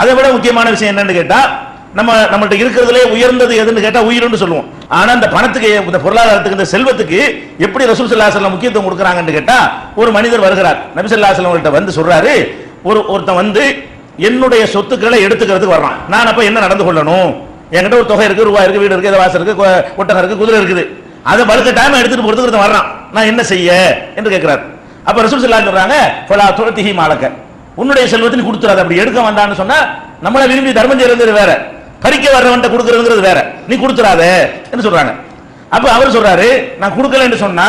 அதை விட முக்கியமான விஷயம் என்னன்னு கேட்டா, நம்மள்ட்ட இருக்கிறதுலே உயர்ந்தது எதுன்னு கேட்டா உயிர்னு சொல்லுவோம். ஆனா இந்த பணத்துக்கு, இந்த பொருளாதாரத்துக்கு, இந்த செல்வத்துக்கு எப்படி ரசூல் ஸல்லல்லாஹு அலைஹி வஸல்லம் முக்கியத்துவம் கொடுக்கறாங்கன்னு கேட்டா, ஒரு மனிதர் வருகிறார், நபி ஸல்லல்லாஹு அலைஹி வஸல்லம் வந்து சொல்றாரு, ஒருத்தன் வந்து என்னுடைய சொத்துக்களை எடுத்துக்கிறதுக்கு வர்றான். நான் அப்ப என்ன நடந்து கொள்ளணும்? என்கிட்ட ஒரு தொகை இருக்கு, ரூபாய் இருக்கு, வீடு இருக்கு, வாசல் இருக்கு, ஒட்டகம் இருக்கு, குதிரை இருக்குது. அதை பல்க டைம் எடுத்துட்டு போறதுக்கு வர்றான். நான் என்ன செய்ய என்று கேட்கிறார். அப்ப ரசூல் ஸல்லல்லாஹு அலைஹி வஸல்லம் சொல்றாங்க, ஃபலா துஅதிஹி மாலக, உன்னுடைய செல்வத்தை நீ கொடுத்துறாத. அப்படி எடுக்க வேண்டாம்னு சொன்னா நம்மள விரும்பி தர்மம் செய்யறது வேற, பறிக்க வர்றவன்ட்ட கொடுக்கறதுங்கிறது வேற, நீ கொடுத்துறாத என்று சொல்றாங்க. அப்ப அவர் சொல்றாரு, நான் கொடுக்கல என்று சொன்னா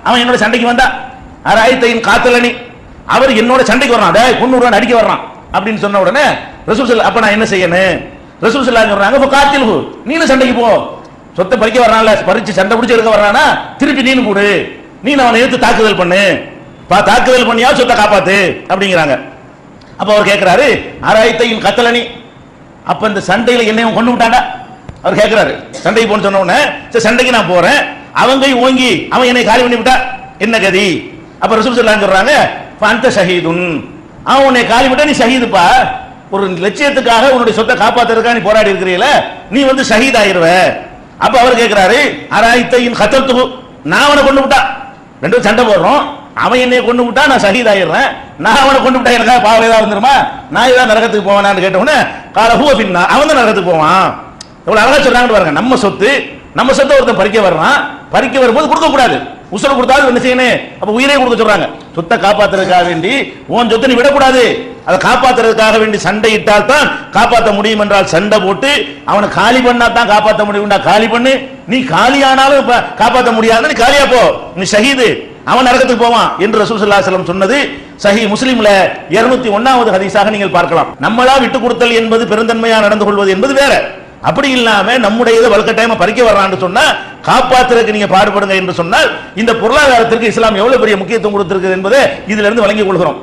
அவன் என்னோட சண்டைக்கு வந்தா அராயத்தையின் காத்தலனி, அவர் என்னோட சண்டைக்கு வர்றான், டேய் கொன்னுறான், அடிக்க வர்றான் அப்படின்னு சொன்ன உடனே ரசூல் ஸல்லல்லாஹு, அப்ப நான் என்ன செய்யணும்? ரசூல் ஸல்லல்லாஹு சொல்றாங்க, அப்ப காத்தில்ஹு, நீனும் சண்டைக்கு போ. சொத்தை பறிக்க வர்றான்ல, பறிச்சு சண்டை பிடிச்சு எடுக்க வர்றானா, திருப்பி நீனும் கூடு, நீ அவனை எடுத்து தாக்குதல் பண்ணு, தாக்குதல் பண்ணியா சொத்தை காப்பாத்து அப்படிங்கிறாங்க. அப்ப அவர் கேட்கிறாரு, அராயத்தையின் கத்தலனி, அப்ப இந்த சண்டையில என்னையும் கொண்டு விட்டாண்டா அவர் கேட்கிறாரு. சண்டைக்கு போன்னு சொன்ன உடனே சரி சண்டைக்கு நான் போறேன், அவங்க ஓங்கி அவன் என்னை காலி பண்ணி விட்டா என்ன கதி? அப்ப ரசூல் ஸல்லல்லாஹு சொல்றாங்க, ஃபஅன்த ஷஹீதுன், அவன் உன்னை காலி விட்டா நீ ஷஹீதுப்பா. ஒரு லட்சியத்துக்காக உன்னுடைய சொத்தை காப்பாத்துறதுக்காக நீ போராடி இருக்கிறீல, நீ வந்து ஷஹீத் ஆயிருவ. அப்ப அவர் கேட்கிறாரு, அராயத்தையின் கத்தல்து, நான் அவனை கொண்டு விட்டா, ரெண்டு சண்டை போடுறோம், அவன் என்னை கொண்டு விட்டா நான் ஷஹீத் ஆயிடுறேன், நான் அவனை கொண்டு விட்டா எனக்காக பாவம் ஏதாவது வந்துருமா? நான் ஏதாவது நரகத்துக்கு போவானான்னு கேட்டவுடனே கால ஹுவ பின்னா, அவன் தான் நரகத்துக்கு போவான். எவ்வளவு அழகா சொல்றாங்கன்னு பாருங்க. நம்ம சொத்தை ஒருத்தன் பறிக்க வர்றான், பறிக்க வரும்போது கொடுக்க கூடாது, உசுர கொடுத்தாலும் என்ன செய்யணும்? அப்ப உயிரை கொடுக்க சொல்றாங்க. சொத்தை காப்பாத்துறதுக்காக வேண்டி உன் சொத்தை நீ விடக்கூடாது, அதை காப்பாத்துறதுக்காக வேண்டி சண்டையிட்டால் தான் காப்பாற்ற முடியும் என்றால் சண்டை போட்டு அவனை காலி பண்ணா தான் காப்பாற்ற முடியும்டா, காலி பண்ணு. நீ காலியானாலும் காப்பாற்ற முடியாது, நீ காலியா போ, நீ ஷஹீது, அவன் நரகத்துக்கு போவான் என்று ரசூல் ஸல்லல்லாஹு அலைஹி வஸல்லம் சொன்னது சஹீஹ் முஸ்லிம்ல 201வது ஹதீஸாக நீங்கள் பார்க்கலாம். நம்மளா விட்டு கொடுத்தல் என்பது பெருந்தன்மையா நடந்து கொள்வது என்பது வேற. அப்படி இல்லாம நம்முடைய இதை வல்கட்டாயமா பறிக்க வர்றான்னு சொன்னா காப்பாத்துறதுக்கு நீங்க பாடுபடுங்க என்று சொன்னால் இந்த பொருளாதாரத்திற்கு இஸ்லாம் எவ்வளவு பெரிய முக்கியத்துவம் கொடுத்திருக்கிறது என்பதை இதுல இருந்து வழங்கிக் கொள்கிறோம்.